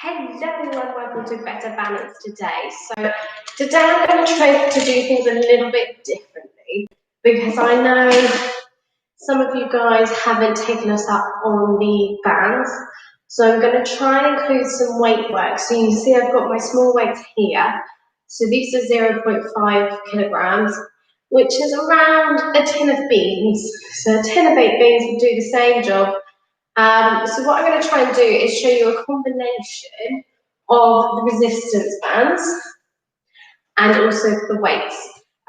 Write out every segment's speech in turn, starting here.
Hello and welcome to Better Balance today. So today I'm going to try to do things a little bit differently because I know some of you guys haven't taken us up on the bands. So I'm going to try and include some weight work. So you can see I've got my small weights here. So these are 0.5 kilograms, which is around a tin of beans. So a tin of baked beans will do the same job. So what I'm going to try and do is show you a combination of the resistance bands and also the weights.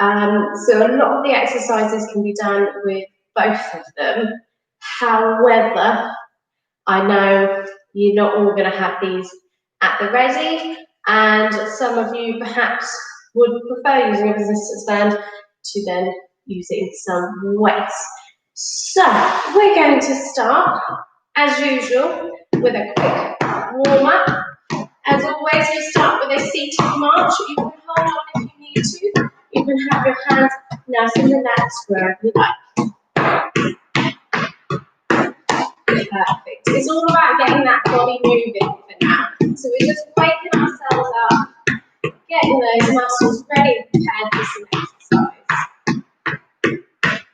So a lot of the exercises can be done with both of them. However, I know you're not all going to have these at the ready, and some of you perhaps would prefer using a resistance band to then using some weights. So we're going to start, as usual, with a quick warm-up. As always, we start with a seated march. You can hold on if you need to. You can have your hands nice and relaxed wherever you like. Perfect. It's all about getting that body moving for now. So we're just waking ourselves up, getting those muscles ready and prepared for some exercise.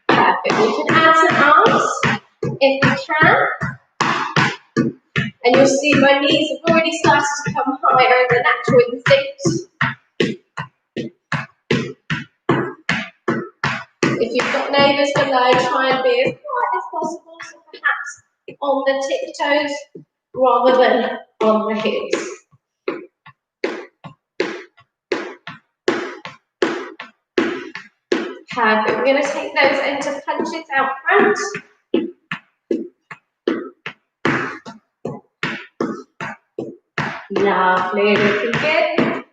Perfect. We can add some arms if we can. And you'll see my knees have already started to come higher in the natural instinct. If you've got neighbours below, try and be as quiet as possible, so perhaps on the tiptoes rather than on the hips. Perfect. We're going to take those into punches out front. Lovely, looking good.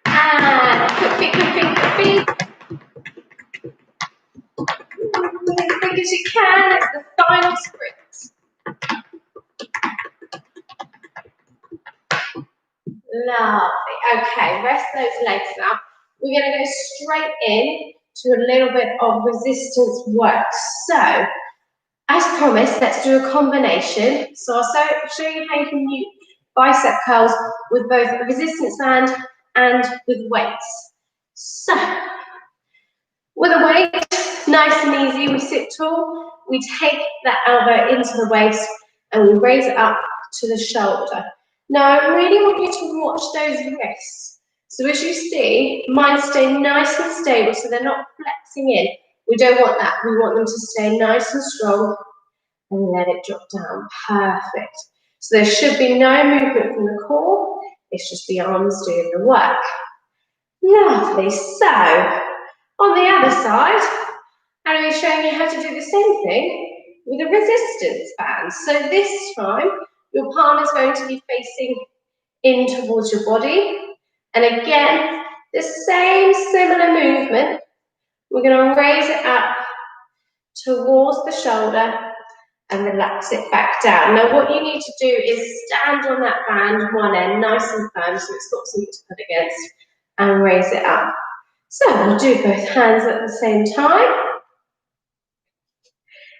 And quick feet. As quick as you can, it's the final sprint. Lovely. Okay, rest those legs now. We're going to go straight in to a little bit of resistance work. So, as promised, let's do a combination. So I'll show you how you can use bicep curls with both a resistance band and with weights. So, with a weight, nice and easy, we sit tall, we take that elbow into the waist and we raise it up to the shoulder. Now I really want you to watch those wrists. So as you see, mine stay nice and stable so they're not flexing in. We don't want that, we want them to stay nice and strong and let it drop down. Perfect. So there should be no movement from the core, it's just the arms doing the work. Lovely. So, on the other side, I'm going to be showing you how to do the same thing with a resistance band. So this time, your palm is going to be facing in towards your body. And again, the same similar movement. We're going to raise it up towards the shoulder and relax it back down. Now what you need to do is stand on that band, one end, nice and firm, so it's got something to put against, and raise it up. So we'll do both hands at the same time.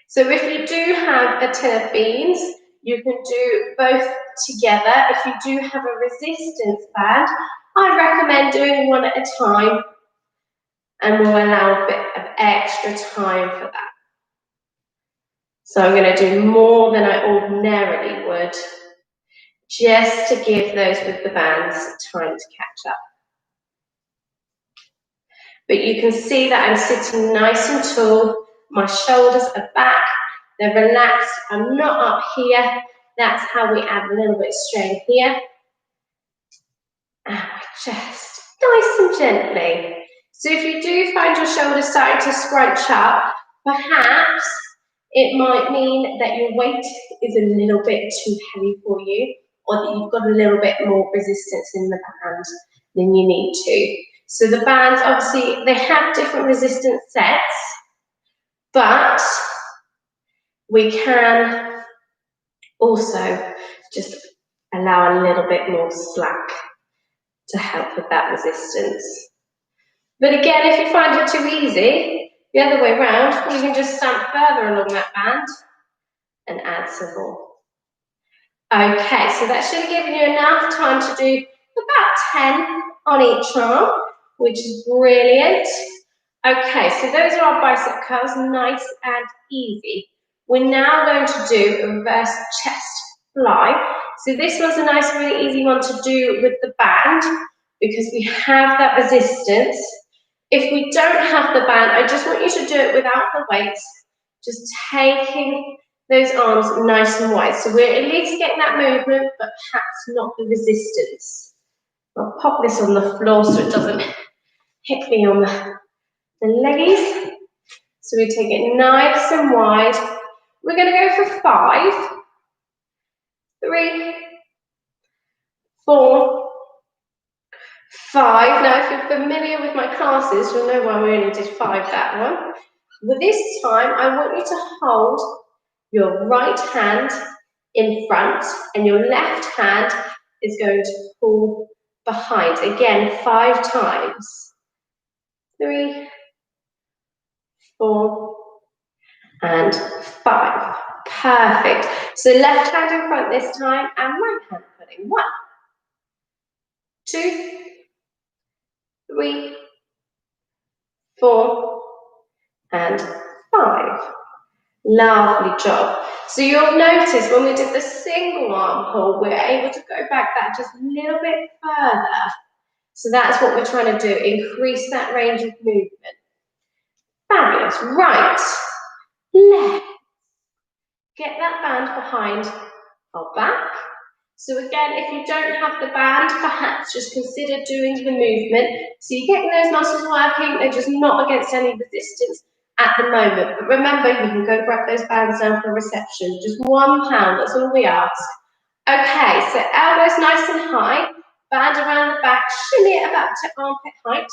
So if you do have a tin of beans, you can do both together. If you do have a resistance band, I recommend doing one at a time, and we'll allow a bit of extra time for that. So I'm going to do more than I ordinarily would, just to give those with the bands time to catch up. But you can see that I'm sitting nice and tall, my shoulders are back, they're relaxed, I'm not up here. That's how we add a little bit of strain here. And just nice and gently. So if you do find your shoulders starting to scrunch up, perhaps it might mean that your weight is a little bit too heavy for you, or that you've got a little bit more resistance in the band than you need to. So the bands, obviously, they have different resistance sets, but we can also just allow a little bit more slack to help with that resistance. But again, if you find it too easy, the other way around, you can just stamp further along that band and add some more. Okay, so that should have given you enough time to do about 10 on each arm, which is brilliant. Okay, so those are our bicep curls, nice and easy. We're now going to do a reverse chest fly. So this was a nice, really easy one to do with the band because we have that resistance. If we don't have the band, I just want you to do it without the weights, just taking those arms nice and wide. So we're at least getting that movement, but perhaps not the resistance. I'll pop this on the floor so it doesn't hit me on the leggies. So we take it nice and wide. We're going to go for 5, 3, 4, 5. Now, if you're familiar with my classes, you'll know why we only did 5 that one. But this time, I want you to hold your right hand in front and your left hand is going to pull behind. Again, 5 times. 3, 4, and 5. Perfect. So left hand in front this time and right hand pulling. 1, 2, 3, 4, and 5. Lovely job. So you'll notice when we did the single arm pull, we're able to go back that just a little bit further. So that's what we're trying to do, increase that range of movement. Fabulous. Right, left. Get that band behind our back. So again, if you don't have the band, perhaps just consider doing the movement. So you're getting those muscles working, they're just not against any resistance at the moment. But remember, you can go grab those bands down for reception. Just £1, that's all we ask. Okay, so elbows nice and high, band around the back, shimmy it about to armpit height.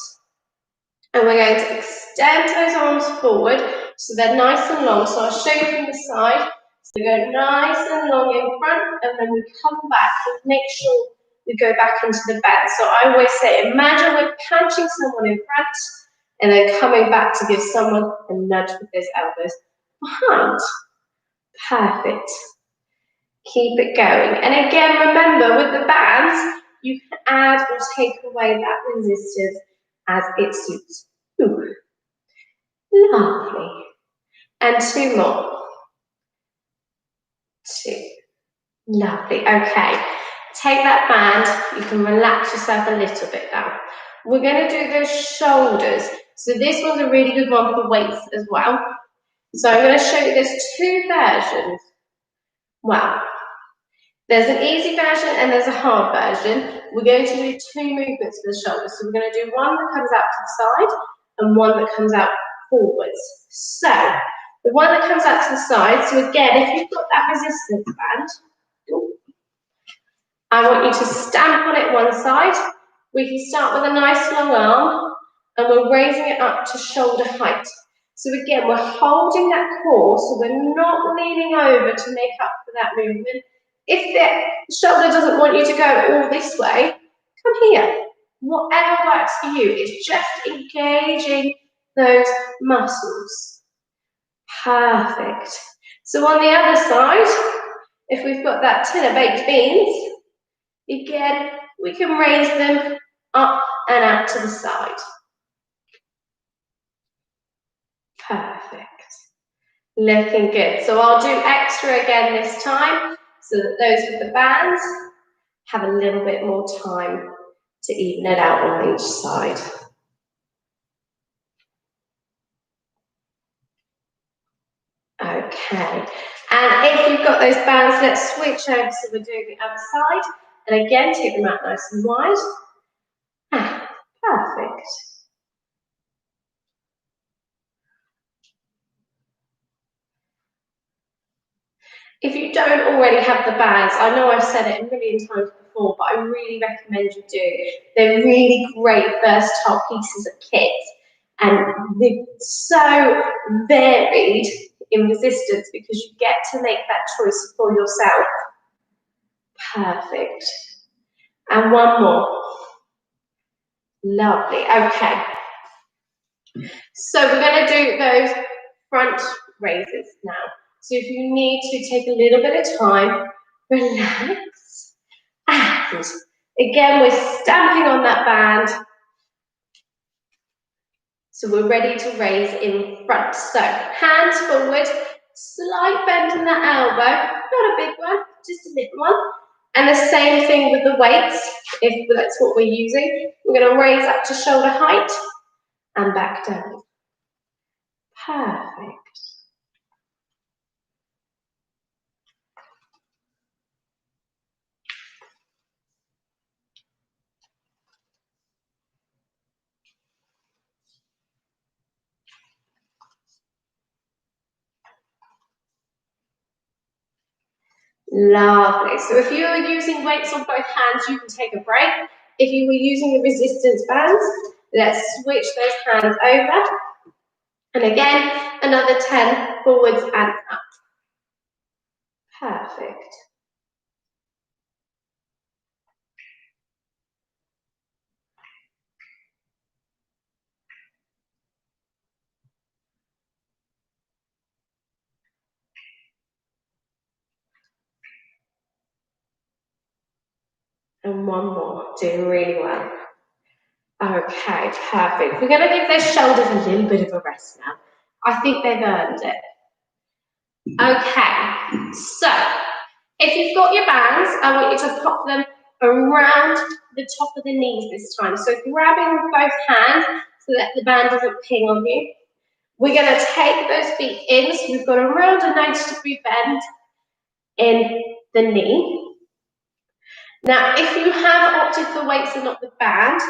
And we're going to extend those arms forward so they're nice and long. So I'll show you from the side. So we go nice and long in front and then we come back and make sure we go back into the bend. So I always say, imagine we're punching someone in front and then coming back to give someone a nudge with those elbows behind. Perfect. Keep it going. And again, remember with the bands, you can add or take away that resistance as it suits. Ooh. Lovely. And 2 more. 2. Lovely. Okay. Take that band. You can relax yourself a little bit now. We're going to do those shoulders. So this one's a really good one for weights as well. So I'm going to show you there's 2 versions. Well, there's an easy version and there's a hard version. We're going to do 2 movements for the shoulders. So we're going to do one that comes out to the side and one that comes out forwards. So the one that comes out to the side, so again, if you've got that resistance band, I want you to stamp on it one side. We can start with a nice long arm and we're raising it up to shoulder height. So again, we're holding that core, so we're not leaning over to make up for that movement. If the shoulder doesn't want you to go all this way, come here. Whatever works for you, it's just engaging those muscles. Perfect. So on the other side, if we've got that tin of baked beans, again, we can raise them up and out to the side. Perfect. Looking good. So I'll do extra again this time so that those with the bands have a little bit more time to even it out on each side. Okay. And if you've got those bands, let's switch over so we're doing the other side. And again, take them out nice and wide. Perfect. If you don't already have the bands, I know I've said it a million times before, but I really recommend you do. They're really great, versatile pieces of kit. And they're so varied in resistance because you get to make that choice for yourself. Perfect. And one more. Lovely. Okay. So we're going to do those front raises now. So if you need to take a little bit of time, relax. And again, we're stamping on that band. So we're ready to raise in front. So hands forward, slight bend in that elbow, not a big one, just a little one. And the same thing with the weights, if that's what we're using. We're going to raise up to shoulder height and back down. Perfect. Lovely. So if you're using weights on both hands, you can take a break. If you were using the resistance bands, let's switch those hands over. And again, another 10 forwards and up. Perfect. And one more, doing really well. Okay, perfect. We're going to give those shoulders a little bit of a rest now. I think they've earned it. Okay, so if you've got your bands, I want you to pop them around the top of the knees this time. So grabbing with both hands so that the band doesn't ping on you. We're going to take those feet in, so we've got around a 90-degree bend in the knee. Now, if you have opted for weights and not the band,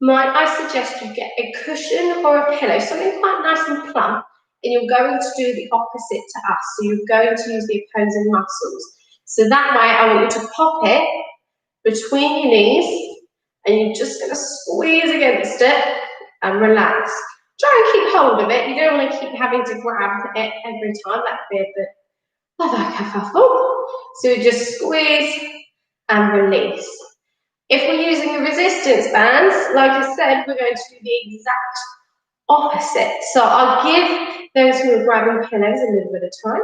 might I suggest you get a cushion or a pillow, something quite nice and plump, and you're going to do the opposite to us. So you're going to use the opposing muscles. So that way, I want you to pop it between your knees, and you're just going to squeeze against it and relax. Try and keep hold of it. You don't want to keep having to grab it every time. That'd be a bit of a kerfuffle. So you just squeeze and release. If we're using the resistance bands, like I said, we're going to do the exact opposite. So I'll give those who are grabbing pillows a little bit of time.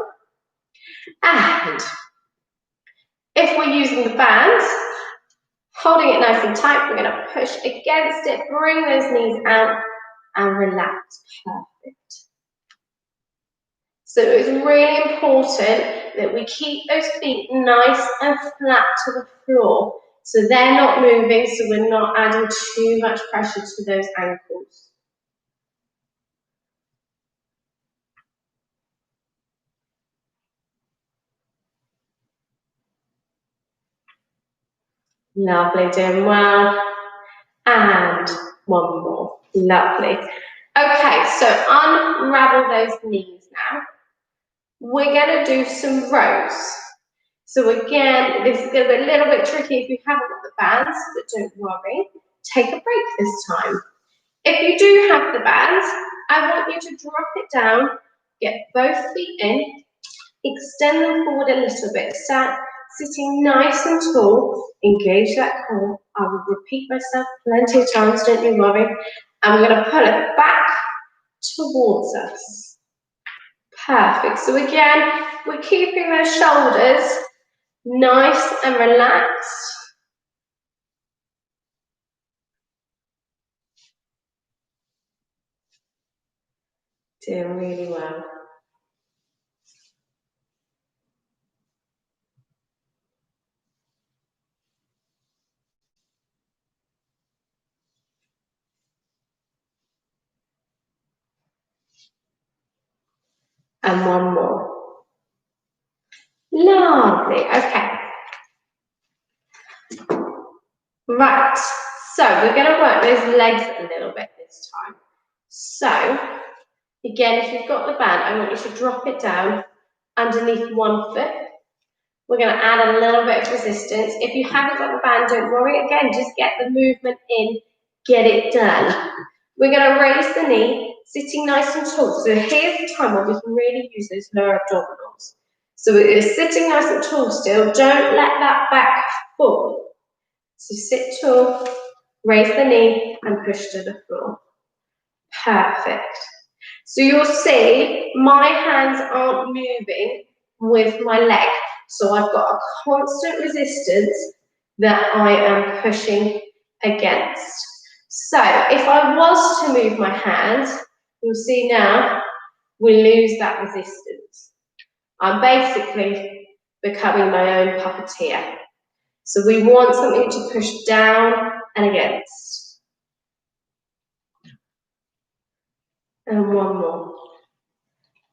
And if we're using the bands, holding it nice and tight, we're going to push against it, bring those knees out and relax. Perfect. So it's really important that we keep those feet nice and flat to the floor. So they're not moving, so we're not adding too much pressure to those ankles. Lovely, doing well. And one more. Lovely. Okay, so unravel those knees now. We're going to do some rows. So again, this is going to be a little bit tricky if you haven't got the bands, but don't worry. Take a break this time. If you do have the bands, I want you to drop it down, get both feet in, extend them forward a little bit, sitting nice and tall, engage that core. I will repeat myself plenty of times, don't you worry. And we're going to pull it back towards us. Perfect. So again, we're keeping those shoulders nice and relaxed. Doing really well. And one more. Lovely. Okay. Right. So we're going to work those legs a little bit this time. So again, if you've got the band, I want you to drop it down underneath one foot. We're going to add a little bit of resistance. If you haven't got the band, don't worry. Again, just get the movement in, get it done. We're going to raise the knee, sitting nice and tall. So here's the time where we can really use those lower abdominals. So we're sitting nice and tall still. Don't let that back fall. So sit tall, raise the knee, and push to the floor. Perfect. So you'll see my hands aren't moving with my leg. So I've got a constant resistance that I am pushing against. So if I was to move my hands, you'll see now we lose that resistance. I'm basically becoming my own puppeteer. So we want something to push down and against. And one more.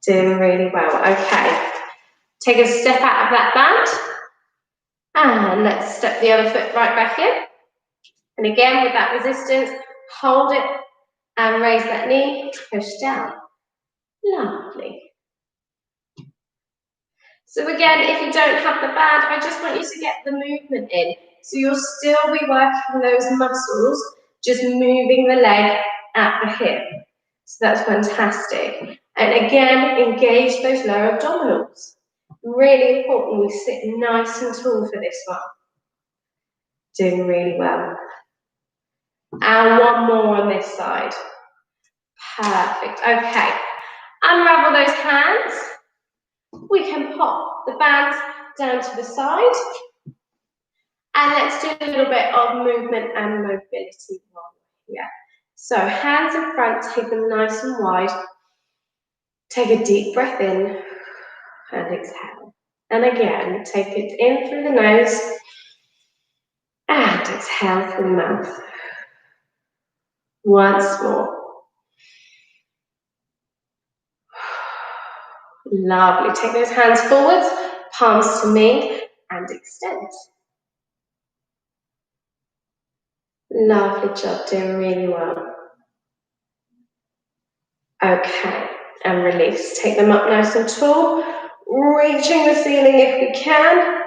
Doing really well. Okay. Take a step out of that band. And let's step the other foot right back in. And again, with that resistance, hold it and raise that knee, push down. Lovely. So again, if you don't have the band, I just want you to get the movement in. So you'll still be working those muscles, just moving the leg at the hip. So that's fantastic. And again, engage those lower abdominals. Really important we sit nice and tall for this one. Doing really well. And one more on this side. Perfect. Okay. Unravel those hands. We can pop the bands down to the side. And let's do a little bit of movement and mobility while we're here. So hands in front, take them nice and wide. Take a deep breath in and exhale. And again, take it in through the nose and exhale through the mouth. Once more. Lovely. Take those hands forwards, palms to me, and extend. Lovely job, doing really well. Okay, and release. Take them up nice and tall, reaching the ceiling if we can.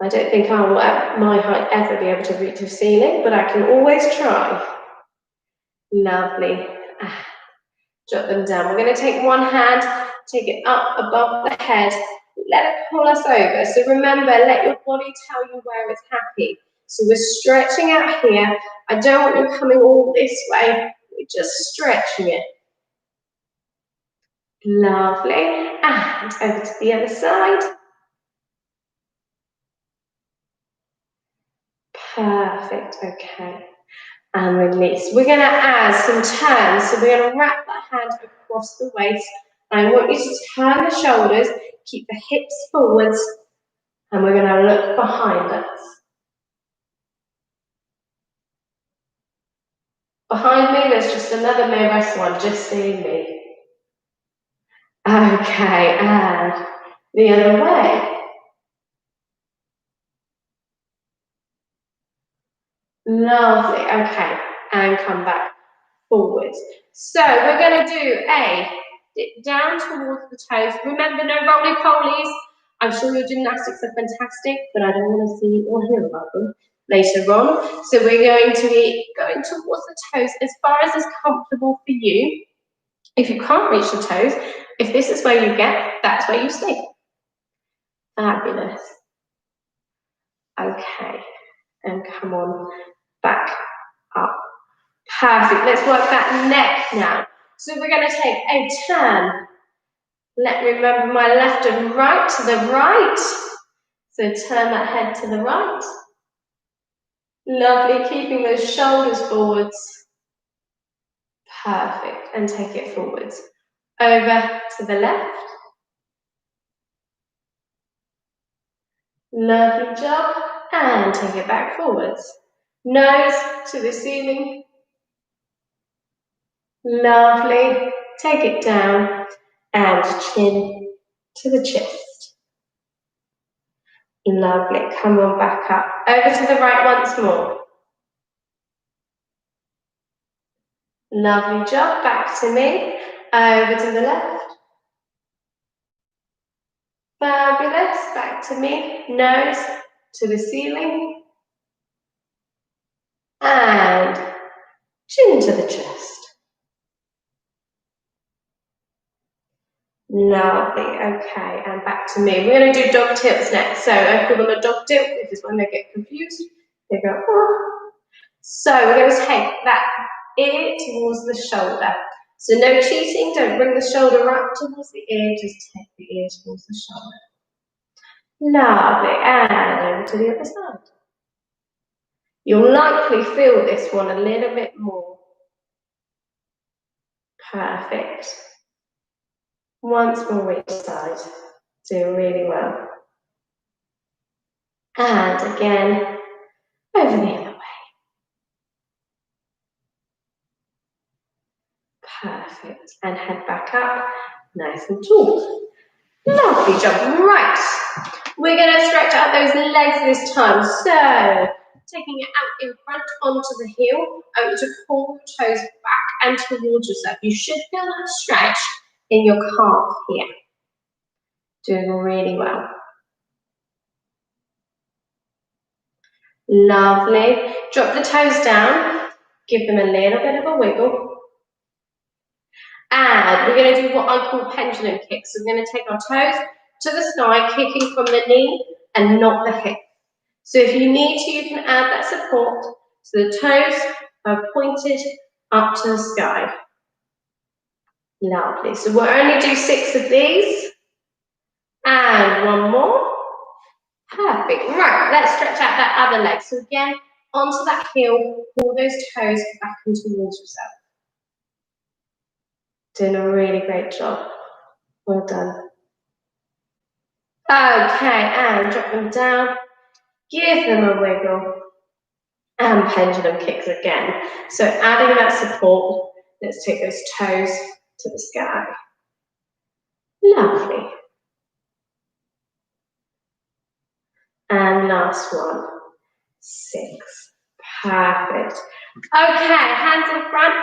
I don't think I will at my height ever be able to reach the ceiling, but I can always try. Lovely. Drop them down. We're going to take one hand, take it up above the head, let it pull us over. So remember, let your body tell you where it's happy. So we're stretching out here. I don't want you coming all this way. We're just stretching it. Lovely. And over to the other side. Perfect. Okay. And release. We're going to add some turns. So we're going to wrap that hand across the waist. I want you to turn the shoulders, keep the hips forwards, and we're going to look behind us. Behind me, there's just another low rest one, just seeing me. Okay, and the other way. Lovely, okay, and come back forwards. So we're going to do a dip down towards the toes. Remember, no roly-polies. I'm sure your gymnastics are fantastic, but I don't want to see or hear about them later on. So we're going to be going towards the toes as far as is comfortable for you. If you can't reach the toes, if this is where you get, that's where you stay. Fabulous. Okay, and come on back up. Perfect. Let's work that neck now. So we're going to take a turn. Let me remember my left and right to the right. So turn that head to the right. Lovely, keeping those shoulders forwards. Perfect, and take it forwards. Over to the left. Lovely job, and take it back forwards. Nose to the ceiling. Lovely, take it down, and chin to the chest. Lovely, come on back up. Over to the right once more. Lovely job, back to me. Over to the left. Fabulous, back to me. Nose to the ceiling. And chin to the chest. Lovely, okay, and back to me. We're going to do dog tilts next. So I call them a dog tilt because when they get confused, they go, oh. So we're going to take that ear towards the shoulder. So no cheating, don't bring the shoulder up towards the ear, just take the ear towards the shoulder. Lovely, and over to the other side. You'll likely feel this one a little bit more. Perfect. Once more each side, doing really well. And again, over the other way. Perfect, and head back up, nice and tall. Lovely job, right. We're gonna stretch out those legs this time. So, taking it out in front onto the heel, I want you to pull your toes back and towards yourself. You should feel that stretch in your calf here. Doing really well. Lovely. Drop the toes down, give them a little bit of a wiggle. And we're going to do what I call pendulum kicks. So we're going to take our toes to the sky, kicking from the knee and not the hip. So if you need to, you can add that support. So the toes are pointed up to the sky. Lovely. So we'll only do 6 of these. And one more. Perfect. Right, let's stretch out that other leg. So again, onto that heel, pull those toes back and towards yourself. Doing a really great job. Well done. Okay, and drop them down. Give them a wiggle. And pendulum kicks again. So adding that support, let's take those toes to the sky. Lovely. And last one. 6. Perfect. Okay, hands in front.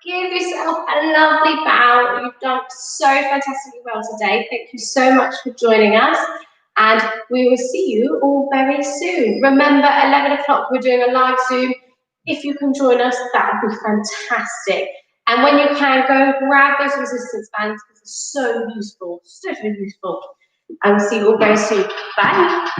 Give yourself a lovely bow. You've done so fantastically well today. Thank you so much for joining us. And we will see you all very soon. Remember, 11 o'clock, we're doing a live Zoom. If you can join us, that would be fantastic. And when you can, go grab those resistance bands because they're so useful, so useful. And we'll see you all very soon. Bye.